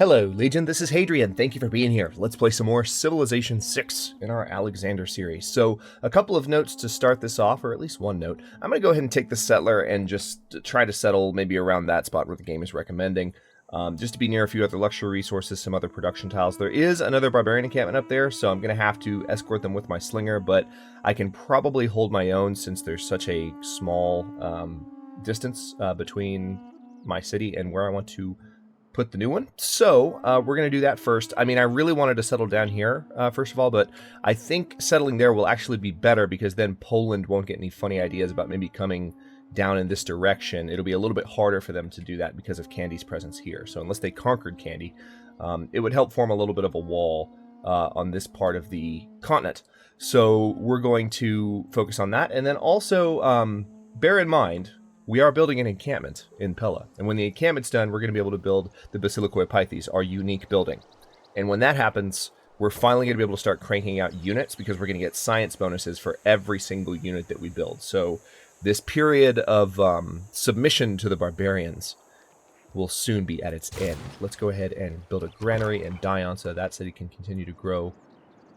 Hello, Legion, this is Hadrian. Thank you for being here. Let's play some more Civilization 6 in our Alexander series. So, a couple of notes to start this off, or at least one note. I'm going to go ahead and take the settler and just try to settle maybe around that spot where the game is recommending. Just to be near a few other luxury resources, some other production tiles. There is another barbarian encampment up there, so I'm going to have to escort them with my slinger, but I can probably hold my own since there's such a small distance between my city and where I want to put the new one. So we're going to do that first. I mean, I really wanted to settle down here, first of all, but I think settling there will actually be better because then Poland won't get any funny ideas about maybe coming down in this direction. It'll be a little bit harder for them to do that because of Kandy's presence here. So unless they conquered Kandy, it would help form a little bit of a wall on this part of the continent. So we're going to focus on that. And then also bear in mind, we are building an encampment in Pella. And when the encampment's done, we're going to be able to build the Basilikoi Pythes, our unique building. And when that happens, we're finally going to be able to start cranking out units because we're going to get science bonuses for every single unit that we build. So this period of submission to the barbarians will soon be at its end. Let's go ahead and build a granary in Dion so that city can continue to grow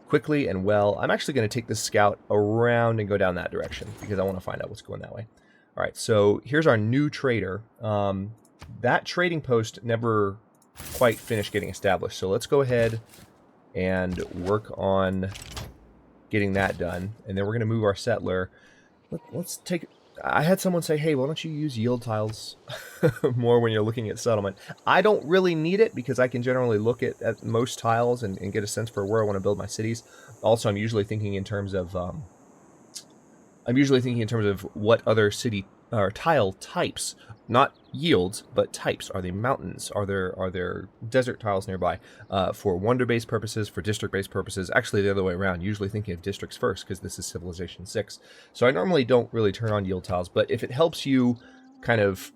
quickly and well. I'm actually going to take this scout around and go down that direction because I want to find out what's going that way. All right, so here's our new trader. That trading post never quite finished getting established, so let's go ahead and work on getting that done, and then we're going to move our settler. Let's take... I had someone say, hey, why don't you use yield tiles more when you're looking at settlement? I don't really need it because I can generally look at most tiles and get a sense for where I want to build my cities. Also, I'm usually thinking in terms of... what other city or tile types, not yields, but types. Are they mountains? Are there desert tiles nearby? For wonder-based purposes, for district-based purposes, actually the other way around, usually thinking of districts first because this is Civilization 6. So I normally don't really turn on yield tiles, but if it helps you kind of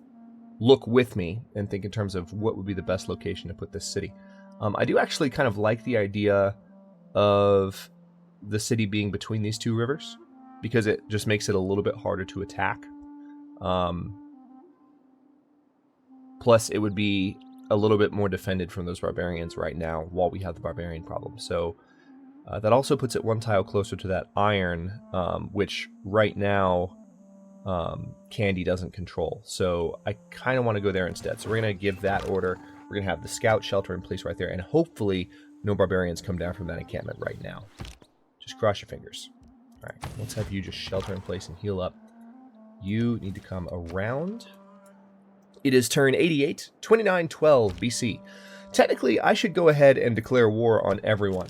look with me and think in terms of what would be the best location to put this city. I do actually kind of like the idea of the city being between these two rivers, because it just makes it a little bit harder to attack. Plus, it would be a little bit more defended from those barbarians right now while we have the barbarian problem. So that also puts it one tile closer to that iron, which right now Kandy doesn't control. So I kind of want to go there instead. So we're going to give that order. We're going to have the scout shelter in place right there. And hopefully no barbarians come down from that encampment right now. Just cross your fingers. All right, let's have you just shelter in place and heal up. You need to come around. It is turn 88, 2912 BC. Technically, I should go ahead and declare war on everyone.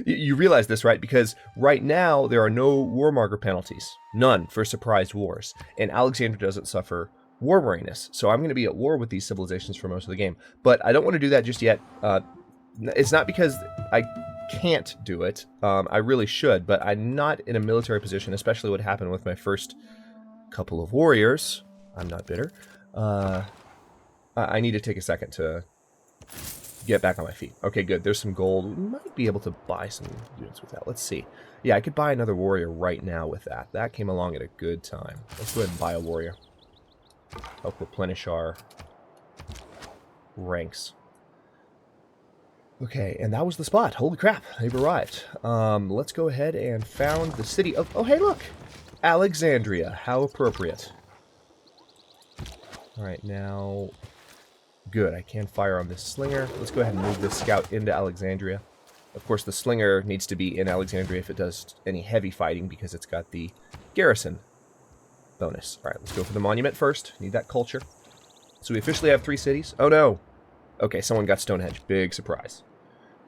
You realize this, right? Because right now, there are no war marker penalties. None for surprise wars. And Alexandria doesn't suffer war weariness. So I'm going to be at war with these civilizations for most of the game. But I don't want to do that just yet. It's not because I can't do it. I really should, but I'm not in a military position, especially what happened with my first couple of warriors. I'm not bitter. I need to take a second to get back on my feet. Okay, good. There's some gold. We might be able to buy some units with that. Let's see. Yeah, I could buy another warrior right now with that. That came along at a good time. Let's go ahead and buy a warrior. Help replenish our ranks. Okay, and that was the spot. Holy crap, they've arrived. Let's go ahead and found the city of... Oh, hey, look! Alexandria. How appropriate. Alright, now... Good, I can fire on this slinger. Let's go ahead and move this scout into Alexandria. Of course, the slinger needs to be in Alexandria if it does any heavy fighting because it's got the garrison bonus. Alright, let's go for the monument first. Need that culture. So we officially have 3 cities. Oh, no! Okay, someone got Stonehenge. Big surprise.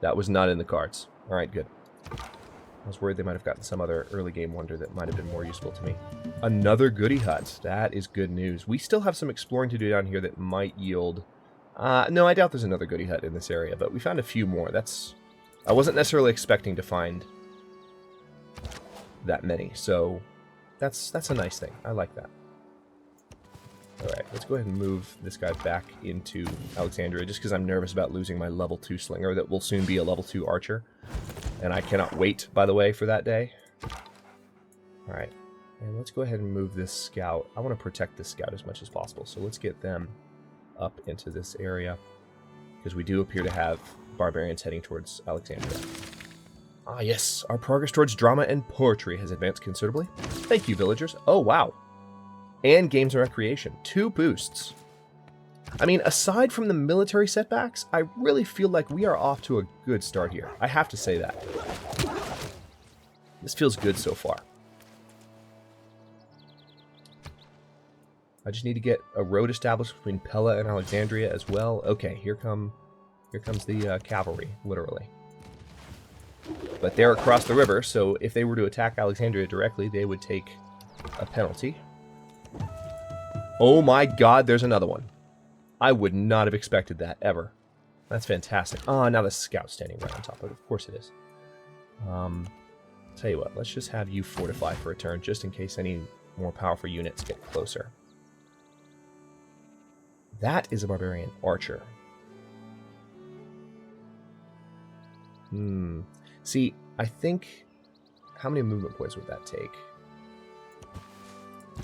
That was not in the cards. Alright, good. I was worried they might have gotten some other early game wonder that might have been more useful to me. Another goody hut. That is good news. We still have some exploring to do down here that might yield... no, I doubt there's another goody hut in this area, but we found a few more. I wasn't necessarily expecting to find that many, so that's a nice thing. I like that. Alright, let's go ahead and move this guy back into Alexandria, just because I'm nervous about losing my level 2 slinger that will soon be a level 2 archer. And I cannot wait, by the way, for that day. Alright, and let's go ahead and move this scout. I want to protect this scout as much as possible, so let's get them up into this area. because we do appear to have barbarians heading towards Alexandria. Ah, yes, our progress towards drama and poetry has advanced considerably. Thank you, villagers. Oh, wow. And games and recreation. 2 boosts. I mean, aside from the military setbacks, I really feel like we are off to a good start here. I have to say that. This feels good so far. I just need to get a road established between Pella and Alexandria as well. Okay, here comes the cavalry, literally. But they're across the river, so if they were to attack Alexandria directly, they would take a penalty. Oh my god, there's another one. I would not have expected that, ever. That's fantastic. Ah, now the scout's standing right on top of it. Of course it is. Tell you what, let's just have you fortify for a turn, just in case any more powerful units get closer. That is a barbarian archer. See, I think... How many movement points would that take?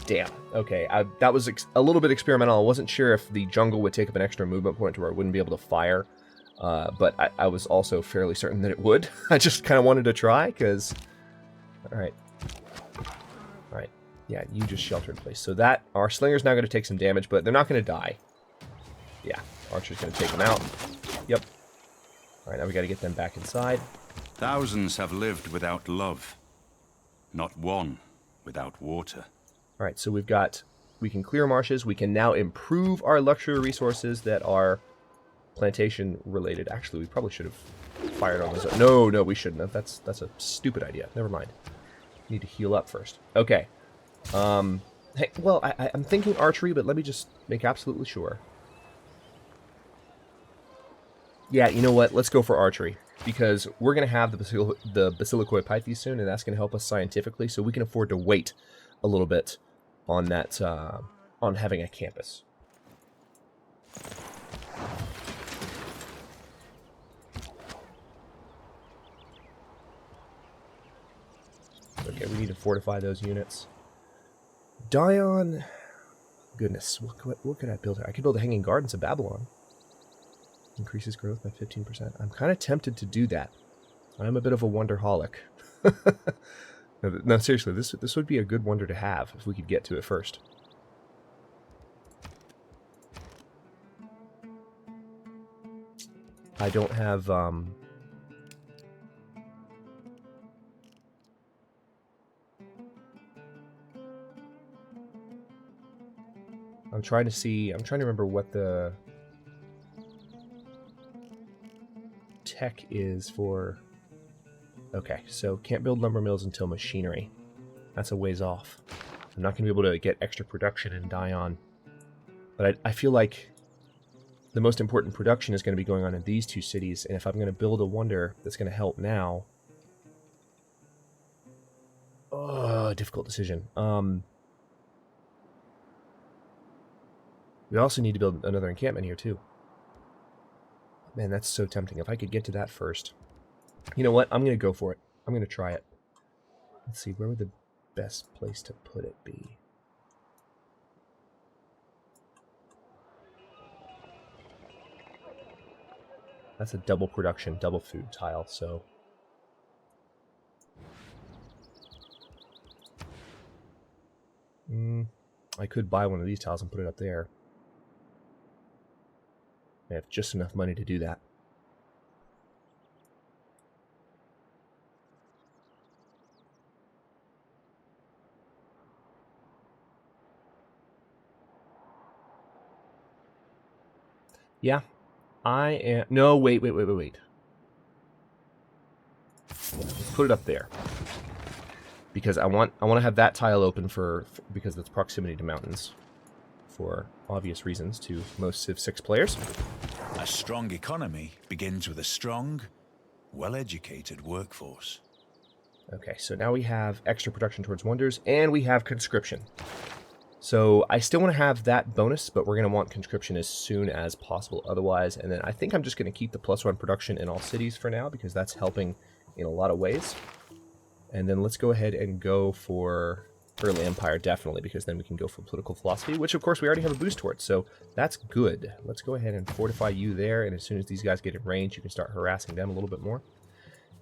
Damn. Okay, that was a little bit experimental. I wasn't sure if the jungle would take up an extra movement point to where I wouldn't be able to fire. But I was also fairly certain that it would. I just kind of wanted to try, because... Alright. Alright. Yeah, you just shelter in place. So that... Our slinger's now going to take some damage, but they're not going to die. Yeah, archer's going to take them out. Yep. Alright, now we got to get them back inside. Thousands have lived without love. Not one without water. Alright, so we've got... We can clear marshes. We can now improve our luxury resources that are plantation related. Actually, we probably should have fired on those. No, we shouldn't have. That's a stupid idea. Never mind. Need to heal up first. Okay. Hey, well, I'm thinking archery, but let me just make absolutely sure. Yeah, you know what? Let's go for archery, because we're going to have the Basilicoid Pythes soon, and that's going to help us scientifically, so we can afford to wait a little bit on that, on having a campus. Okay, we need to fortify those units. Dion... Goodness, what could I build here? I could build a Hanging Gardens of Babylon. Increases growth by 15%. I'm kind of tempted to do that. I'm a bit of a wonderholic. No, seriously, this would be a good wonder to have if we could get to it first. I don't have... I'm trying to remember what the tech is for... Okay, so can't build lumber mills until machinery. That's a ways off. I'm not going to be able to get extra production in Dion. But I feel like the most important production is going to be going on in these 2 cities, and if I'm going to build a wonder that's going to help now... Oh, difficult decision. We also need to build another encampment here, too. Man, that's so tempting. If I could get to that first. You know what? I'm going to go for it. I'm going to try it. Let's see, where would the best place to put it be? That's a double production, double food tile, so... I could buy one of these tiles and put it up there. I have just enough money to do that. Yeah, I am... No, wait. Let's put it up there. Because I want to have that tile open because of its proximity to mountains. For obvious reasons to most Civ 6 players. A strong economy begins with a strong, well-educated workforce. Okay, so now we have extra production towards wonders, and we have conscription. So I still want to have that bonus, but we're going to want conscription as soon as possible otherwise. And then I think I'm just going to keep the +1 production in all cities for now, because that's helping in a lot of ways. And then let's go ahead and go for early empire, definitely, because then we can go for political philosophy, which of course we already have a boost towards, so that's good. Let's go ahead and fortify you there, and as soon as these guys get in range, you can start harassing them a little bit more.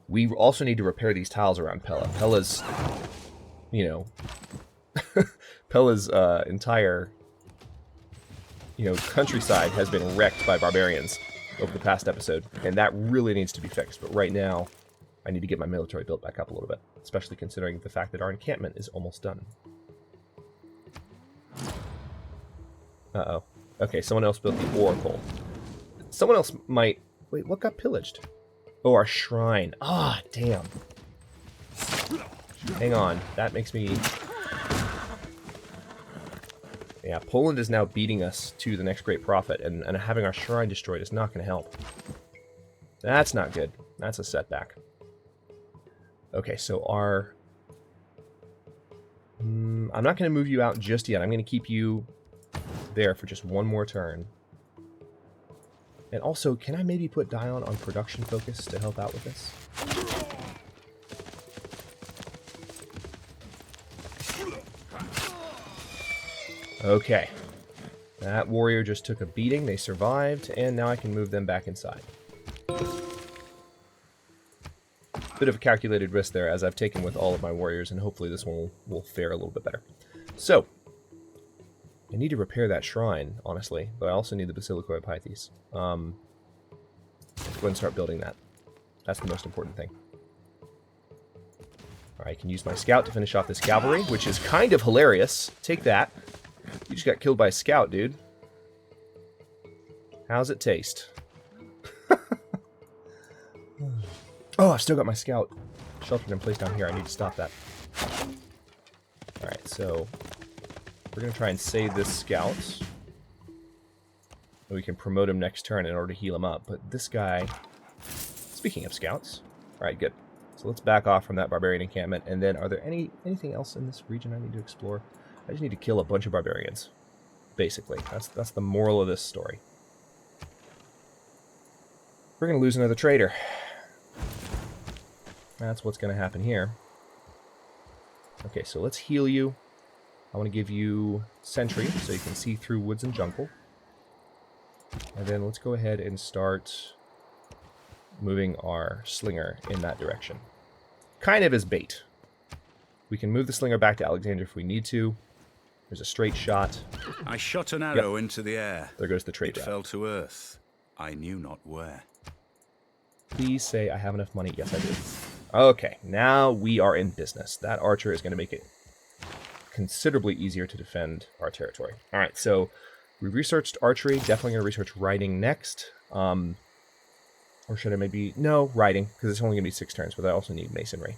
We also need to repair these tiles around Pella. Pella's, you know, Pella's entire, countryside has been wrecked by barbarians over the past episode, and that really needs to be fixed. But right now, I need to get my military built back up a little bit, especially considering the fact that our encampment is almost done. Uh-oh. Okay, someone else built the oracle. Someone else might... Wait, what got pillaged? Oh, our shrine. Ah, damn. Hang on. That makes me... Yeah, Poland is now beating us to the next great prophet, and having our shrine destroyed is not going to help. That's not good. That's a setback. Okay, so our... I'm not going to move you out just yet. I'm going to keep you there for just one more turn. And also, can I maybe put Dion on production focus to help out with this? Okay. That warrior just took a beating. They survived, and now I can move them back inside. Bit of a calculated risk there, as I've taken with all of my warriors, and hopefully this one will fare a little bit better. So, I need to repair that shrine, honestly, but I also need the Basilica of Pythes. Let's go ahead and start building that. That's the most important thing. Alright, I can use my scout to finish off this cavalry, which is kind of hilarious. Take that. You just got killed by a scout, dude. How's it taste? Oh, I've still got my scout sheltered in place down here. I need to stop that. Alright, so we're going to try and save this scout. We can promote him next turn in order to heal him up. But this guy... Speaking of scouts... Alright, good. So let's back off from that barbarian encampment. And then, are there anything else in this region I need to explore? I just need to kill a bunch of barbarians. Basically. That's the moral of this story. We're going to lose another trader. That's what's going to happen here. Okay, so let's heal you. I want to give you Sentry, so you can see through woods and jungle. And then let's go ahead and start moving our Slinger in that direction. Kind of as bait. We can move the Slinger back to Alexandria if we need to. There's a straight shot. I shot an arrow into the air. There goes the trade It route. fell to earth. I knew not where. Please say I have enough money. Yes, I do. Okay, now we are in business. That archer is going to make it considerably easier to defend our territory. All right, so we researched archery. Definitely going to research riding next. Or should I maybe... No, riding, because it's only going to be 6 turns, but I also need masonry.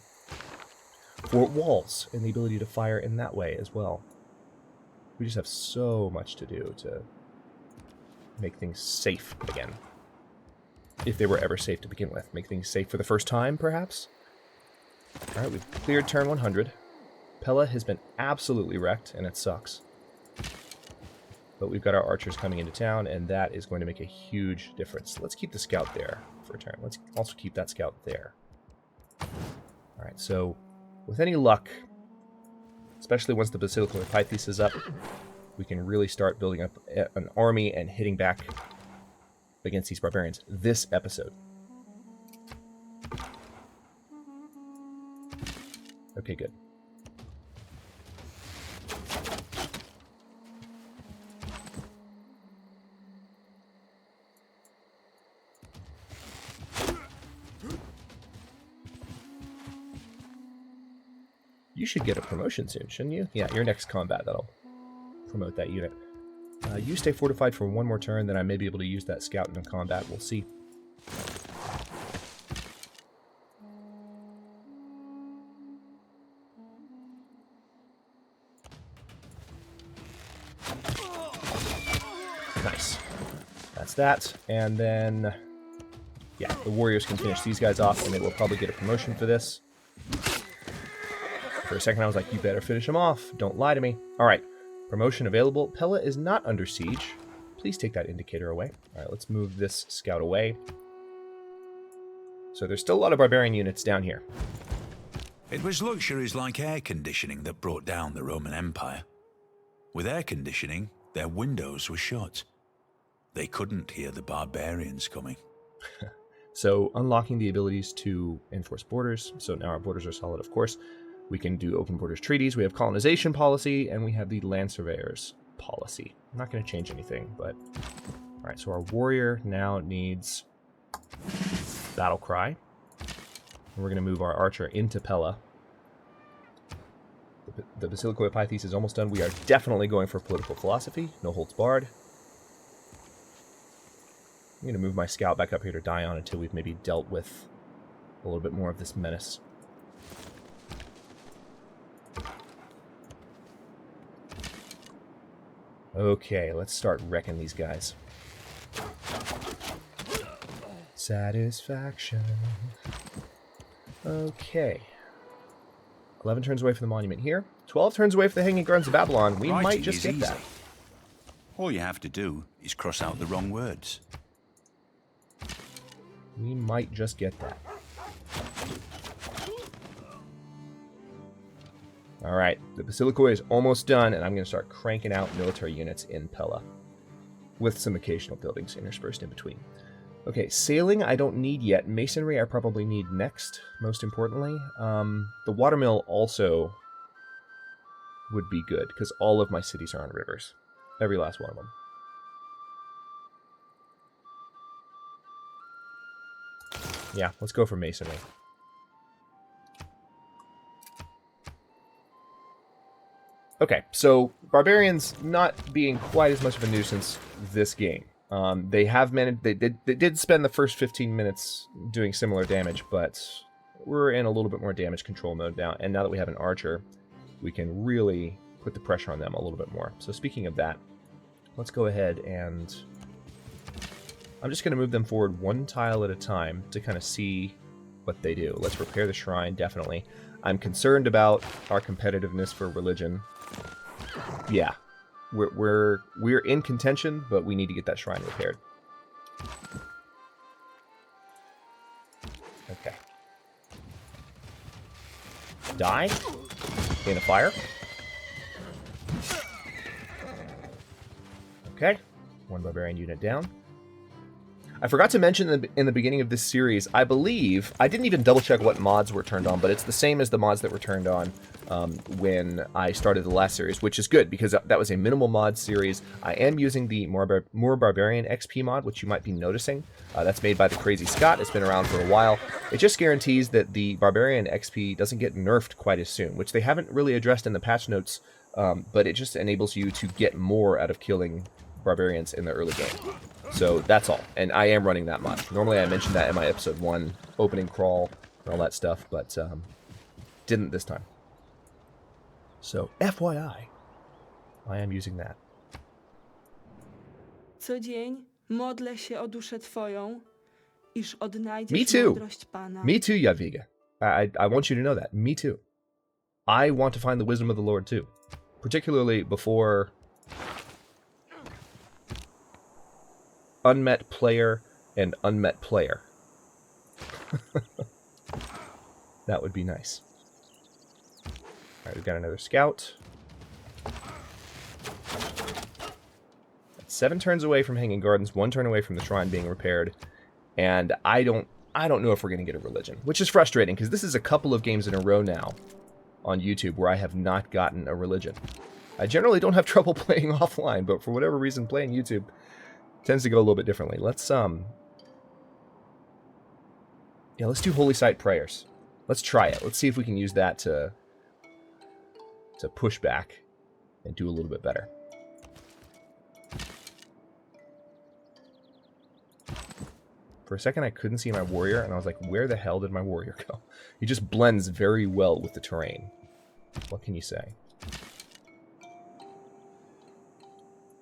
For walls, and the ability to fire in that way as well. We just have so much to do to make things safe again. If they were ever safe to begin with. Make things safe for the first time, perhaps? Alright, we've cleared turn 100. Pella has been absolutely wrecked, and it sucks. But we've got our archers coming into town, and that is going to make a huge difference. Let's keep the scout there for a turn. Let's also keep that scout there. Alright, so with any luck, especially once the Basilica of Pythes is up, we can really start building up an army and hitting back against these barbarians this episode. Okay, good. You should get a promotion soon, shouldn't you? Yeah, your next combat, that'll promote that unit. You stay fortified for one more turn, then I may be able to use that scout in combat. We'll see. Nice. That's that. And then, yeah, the warriors can finish these guys off, and they will probably get a promotion for this. For a second, I was like, you better finish them off. Don't lie to me. All right. Promotion available. Pella is not under siege. Please take that indicator away. All right, let's move this scout away. So there's still a lot of barbarian units down here. It was luxuries like air conditioning that brought down the Roman Empire. With air conditioning, their windows were shut. They couldn't hear the barbarians coming. So unlocking the abilities to enforce borders. So now our borders are solid, of course. We can do open borders treaties. We have colonization policy, and we have the land surveyors policy. I'm not going to change anything, but... All right, so our warrior now needs battle cry. And we're going to move our archer into Pella. The Basilico Epithes is almost done. We are definitely going for political philosophy. No holds barred. I'm going to move my scout back up here to Dion until we've maybe dealt with a little bit more of this menace. Okay, let's start wrecking these guys. Satisfaction. Okay. 11 turns away from the monument here. 12 turns away from the Hanging Gardens of Babylon. We might just get that. All you have to do is cross out the wrong words. We might just get that. Alright, the Basilico is almost done, and I'm going to start cranking out military units in Pella. With some occasional buildings interspersed in between. Okay, sailing I don't need yet. Masonry I probably need next, most importantly. The watermill also would be good, because all of my cities are on rivers. Every last one of them. Yeah, let's go for masonry. Okay, so barbarians not being quite as much of a nuisance this game. They have managed. They did spend the first 15 minutes doing similar damage, but we're in a little bit more damage control mode now. And now that we have an archer, we can really put the pressure on them a little bit more. So speaking of that, let's go ahead and I'm just going to move them forward one tile at a time to kind of see what they do. Let's repair the shrine, definitely. I'm concerned about our competitiveness for religion. Yeah, we're in contention, but we need to get that shrine repaired. Okay. Die in a fire. Okay, one barbarian unit down. I forgot to mention in the beginning of this series, I believe, I didn't even double check what mods were turned on, but it's the same as the mods that were turned on when I started the last series, which is good because that was a minimal mod series. I am using the more barbarian XP mod, which you might be noticing. That's made by the Crazy Scott. It's been around for a while. It just guarantees that the barbarian XP doesn't get nerfed quite as soon, which they haven't really addressed in the patch notes, but it just enables you to get more out of killing barbarians in the early game. So that's all, and I am running that mod. Normally I mentioned that in my episode 1 opening crawl and all that stuff, but didn't this time. So FYI, I am using that. Co dzień modlę się o duszę twoją, iż Me odnajdziesz too. mądrość Pana. Me too, Jadwiga. I want you to know that. Me too. I want to find the wisdom of the Lord too. Particularly before unmet player and unmet player. That would be nice. Alright, we've got another scout. That's 7 turns away from Hanging Gardens, 1 turn away from the shrine being repaired, and I don't know if we're going to get a religion, which is frustrating because this is a couple of games in a row now on YouTube where I have not gotten a religion. I generally don't have trouble playing offline, but for whatever reason, playing YouTube tends to go a little bit differently. Let's let's do Holy Site prayers. Let's try it. Let's see if we can use that to push back and do a little bit better. For a second, I couldn't see my warrior, and I was like, where the hell did my warrior go? He just blends very well with the terrain. What can you say?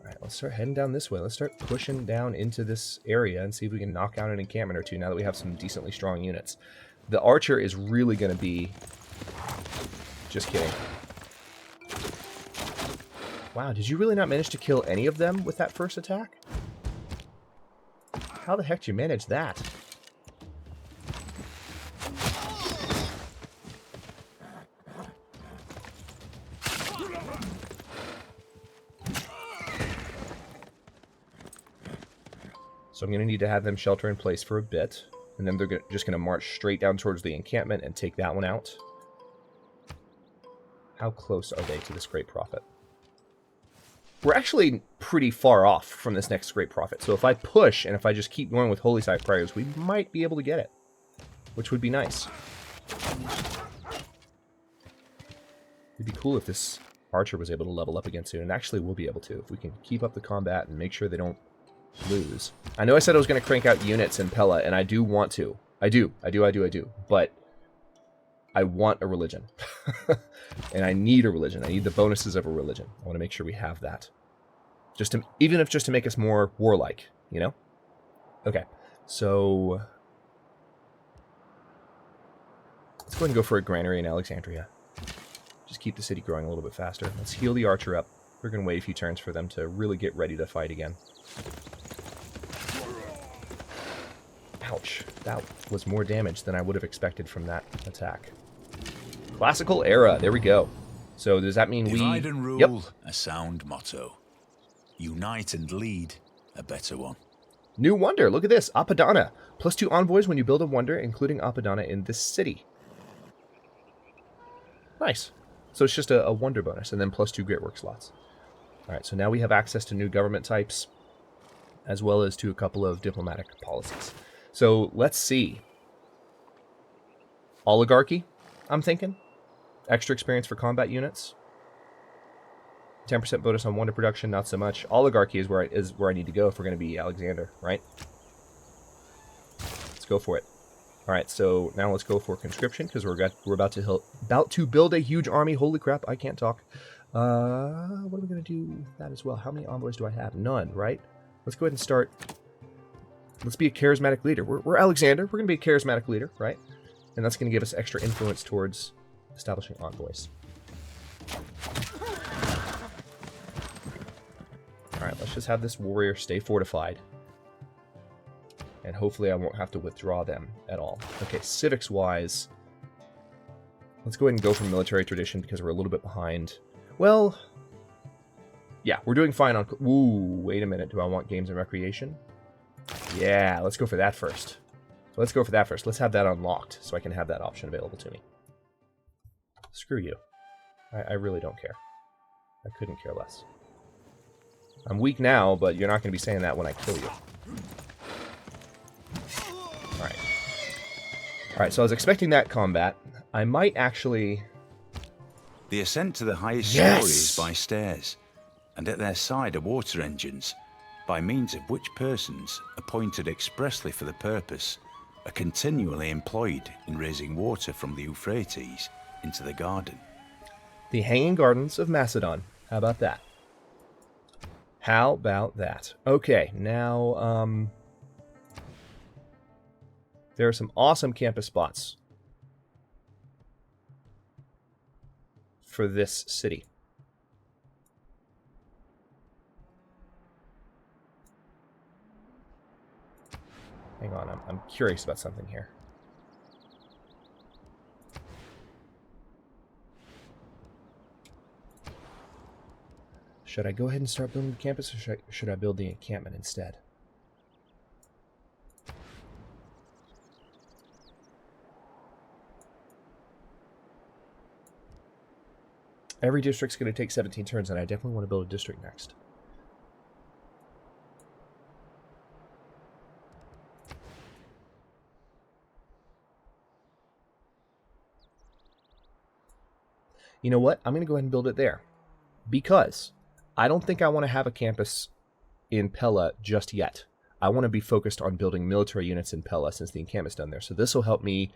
Alright, let's start heading down this way. Let's start pushing down into this area and see if we can knock out an encampment or two now that we have some decently strong units. The archer is really going to be... Just kidding. Wow, did you really not manage to kill any of them with that first attack? How the heck did you manage that? So I'm going to need to have them shelter in place for a bit. And then they're just going to march straight down towards the encampment and take that one out. How close are they to this great prophet? We're actually pretty far off from this next great prophet. So if I push and if I just keep going with holy site prayers, we might be able to get it. Which would be nice. It'd be cool if this archer was able to level up again soon. And actually we'll be able to if we can keep up the combat and make sure they don't lose. I know I said I was going to crank out units in Pella, and I do want to. I do. But I want a religion. And I need a religion. I need the bonuses of a religion. I want to make sure we have that. Even if just to make us more warlike, you know? Okay. So let's go ahead and go for a granary in Alexandria. Just keep the city growing a little bit faster. Let's heal the archer up. We're going to wait a few turns for them to really get ready to fight again. Ouch. That was more damage than I would have expected from that attack. Classical era. There we go. So does that mean Divide and rule, Yep. a sound motto. Unite and lead, a better one. New wonder. Look at this. Apadana. +2 envoys when you build a wonder, including Apadana in this city. Nice. So it's just a wonder bonus, and then +2 grit work slots. Alright, so now we have access to new government types, as well as to a couple of diplomatic policies. So let's see. Oligarchy, I'm thinking. Extra experience for combat units. 10% bonus on wonder production, not so much. Oligarchy is where I need to go if we're going to be Alexander, right? Let's go for it. All right, so now let's go for conscription because we're about to build a huge army. Holy crap, I can't talk. What are we going to do with that as well? How many envoys do I have? None, right? Let's go ahead and start. Let's be a charismatic leader. We're Alexander. We're going to be a charismatic leader, right? And that's going to give us extra influence towards establishing envoys. All right, let's just have this warrior stay fortified. And hopefully I won't have to withdraw them at all. Okay, civics-wise, let's go ahead and go for military tradition because we're a little bit behind. Well, yeah, we're doing fine on... Ooh, wait a minute. Do I want games and recreation? Yeah, let's go for that first. Let's go for that first. Let's have that unlocked so I can have that option available to me. Screw you. I really don't care. I couldn't care less. I'm weak now, but you're not going to be saying that when I kill you. Alright. Alright, so I was expecting that combat. I might actually... The ascent to the highest Yes! story is by stairs, and at their side are water engines, by means of which persons, appointed expressly for the purpose, are continually employed in raising water from the Euphrates into the garden. The Hanging Gardens of Macedon. How about that? How about that? Okay, now, there are some awesome campus spots for this city. Hang on, I'm curious about something here. Should I go ahead and start building the campus, or should I build the encampment instead? Every district's going to take 17 turns, and I definitely want to build a district next. You know what? I'm going to go ahead and build it there. Because I don't think I want to have a campus in Pella just yet. I want to be focused on building military units in Pella since the encampment's done there. So this will help me,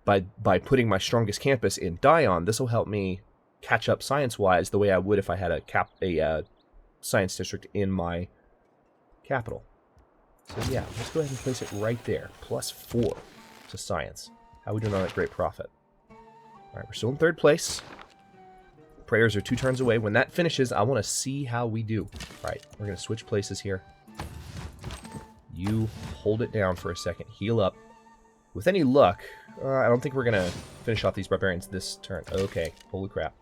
by putting my strongest campus in Dion, this will help me catch up science-wise the way I would if I had a science district in my capital. So yeah, let's go ahead and place it right there. +4 to science. How are we doing on that great profit? Alright, we're still in 3rd place. Prayers are 2 turns away. When that finishes, I want to see how we do. Alright, we're going to switch places here. You hold it down for a second. Heal up. With any luck, I don't think we're going to finish off these barbarians this turn. Okay, holy crap.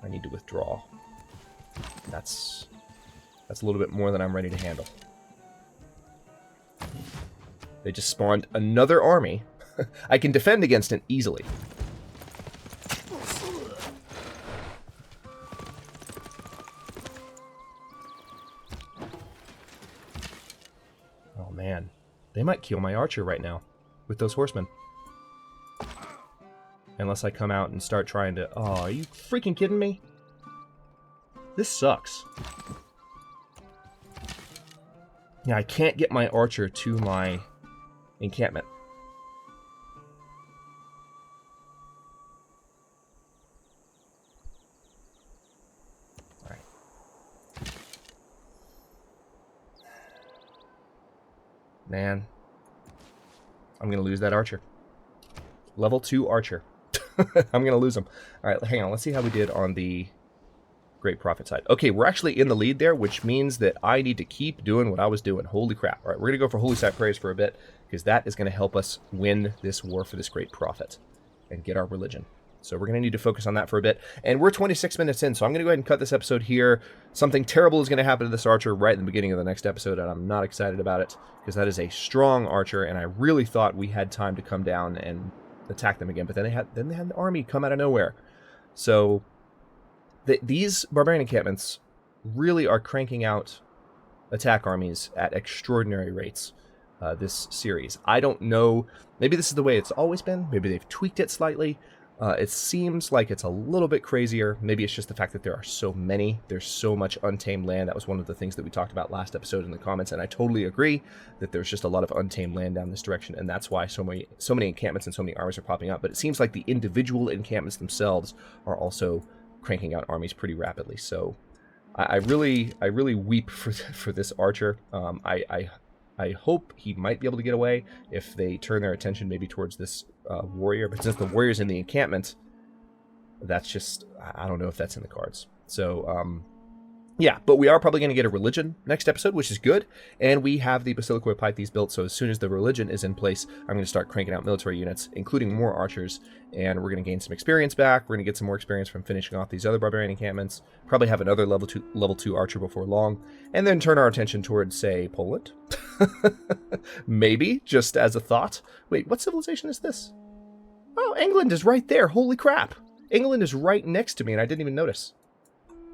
I need to withdraw. That's a little bit more than I'm ready to handle. They just spawned another army. I can defend against it easily. Oh man, they might kill my archer right now with those horsemen. Unless I come out and start trying to... Oh, are you freaking kidding me? This sucks. Yeah, I can't get my archer to my encampment. Alright. Man. I'm gonna lose that archer. Level 2 archer. I'm gonna lose him. Alright, hang on. Let's see how we did on the Great Prophet side. Okay, we're actually in the lead there, which means that I need to keep doing what I was doing. Holy crap. Alright, we're gonna go for Holy Sat Praise for a bit, because that is gonna help us win this war for this Great Prophet and get our religion. So we're gonna need to focus on that for a bit. And we're 26 minutes in, so I'm gonna go ahead and cut this episode here. Something terrible is gonna happen to this archer right in the beginning of the next episode, and I'm not excited about it, because that is a strong archer, and I really thought we had time to come down and attack them again, but then they had the army come out of nowhere. So these barbarian encampments really are cranking out attack armies at extraordinary rates this series. I don't know, maybe this is the way it's always been, maybe they've tweaked it slightly. It seems like it's a little bit crazier. Maybe it's just the fact that there are so many. There's so much untamed land. That was one of the things that we talked about last episode in the comments, and I totally agree that there's just a lot of untamed land down this direction, and that's why so many encampments and so many armies are popping up. But it seems like the individual encampments themselves are also cranking out armies pretty rapidly. So I really weep for this archer. I hope he might be able to get away if they turn their attention maybe towards this warrior. But since the warrior's in the encampment, that's just... I don't know if that's in the cards. So, yeah. But we are probably going to get a religion next episode, which is good. And we have the Basilica Pythes built, so as soon as the religion is in place, I'm going to start cranking out military units, including more archers. And we're going to gain some experience back. We're going to get some more experience from finishing off these other barbarian encampments. Probably have another level 2 archer before long. And then turn our attention towards, say, Poland. Maybe, just as a thought. Wait, what civilization is this? Oh, England is right there. Holy crap. England is right next to me, and I didn't even notice.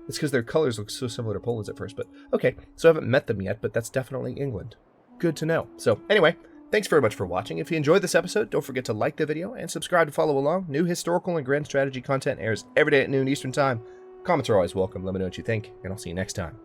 It's because their colors look so similar to Poland's at first, but okay. So I haven't met them yet, but that's definitely England. Good to know. So anyway, thanks very much for watching. If you enjoyed this episode, don't forget to like the video and subscribe to follow along. New historical and grand strategy content airs every day at noon Eastern Time. Comments are always welcome. Let me know what you think, and I'll see you next time.